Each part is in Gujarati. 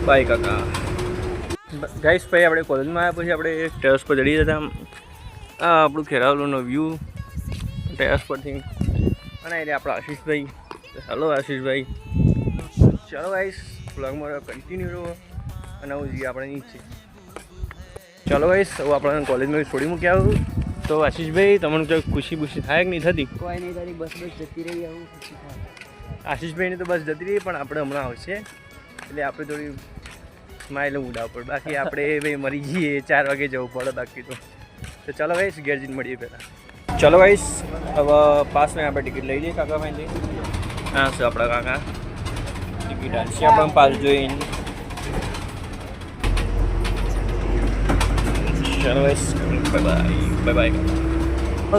બાય કાકા. ગાઈસ ભાઈ આપણે કોલેજમાં આવ્યા પછી આપણે ટેરેસ પર ચડી જતા. આ આપણું ખેરાલુનો વ્યૂ ટેરેસ પરથી. અને એટલે આપણા આશીષભાઈ. હેલો આશીષભાઈ. ચાલો ગાઈસ બ્લોગમાં કન્ટિન્યુ રહો અને હું જઈએ આપણે નીચે. ચાલો ગાઈસ હવે આપણે કોલેજમાં છોડી મૂક્યા આવું. તો આશીષભાઈ તમને કંઈક ખુશી થાય કે નહીં થતી? કોઈ નહીં થતી, બસ જતી રહી આવું. આશીષભાઈને તો બસ જતી રહી, પણ આપણે હમણાં આવશે એટલે આપણે થોડી સ્માઇલ ઉડાવ પડે. બાકી આપણે ભાઈ મરી જઈએ 4 વાગે જવું પડે બાકી તો ચાલો ગાઈસ ઘેર જઈને મળીએ પહેલાં. ચાલો ગાઈસ હવે પાસમાં આપણે ટિકિટ લઈ લઈએ કાકા ભાઈ. હા છે આપણા કાકા ટિકિટ આપશે આપણે પાસ જોઈને. ચાલો ગાઈસ બાય બાય.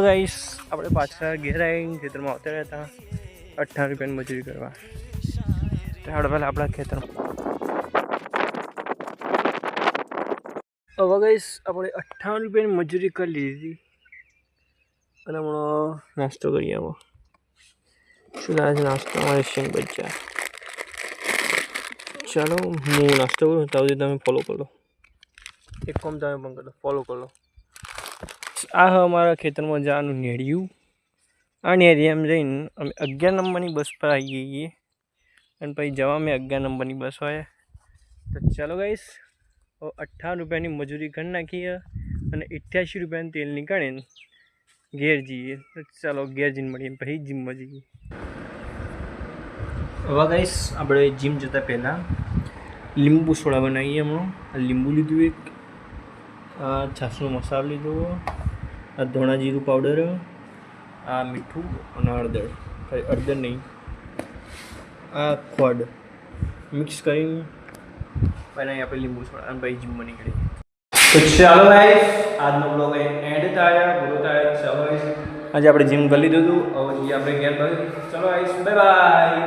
ગાઈસ આપણે પાછા ઘેર આવીને ખેતરમાં આવતા રહેતા 58 રૂપિયાની મજૂરી કરવા. ચાલો પહેલાં આપણા ખેતરમાં હવે ગાઈસ આપણે 58 રૂપિયાની મજૂરી કરી લીધી અને હમણાં નાસ્તો કરીએ. આવો શું થાય છે નાસ્તામાં? શેંગ ભજીયા. ચાલો હું નાસ્તો કરું ત્યાં સુધી તમે ફોલો કરો. એક કામ તમે પણ કરો, ફોલો કરો. આ અમારા ખેતરમાં જવાનું નેડિયું. આ નેડિયામાં જઈને અમે 11 નંબરની બસ પર આવી ગઈએ અને પછી જવા અમે 11 નંબરની બસ હોય. તો ચાલો ગાઈસ 58 રૂપિયાની મજૂરી કરી નાખીએ અને 88 રૂપિયાનું તેલ નીકળીને ઘેર જઈએ. તો ચાલો ઘેર જઈને મળીએ પછી જીમમાં જઈએ. હવે ગાઈસ આપણે જીમ જતાં પહેલાં લીંબુ સોડા બનાવીએ. હમણાં લીંબુ લીધું, એક છાશનો મસાલો લીધો, આ ધોણા જીરું પાવડર, આ મીઠું અને હળદર. હળદર નહીં, આ ખોડ મિક્સ કરીને બનાવી આપણે લીંબુ સોડા અને પછી જીમમાં નીકળીએ. તો ચાલો ગાઈસ આજનો બ્લોગ એન્ડ થાય પૂરો થાય. ચાલો ગાઈસ આજે આપણે જીમ કરી લીધું હતું. હવે જઈએ આપણે ઘેર. ચલો ગાઈસ બાય બાય.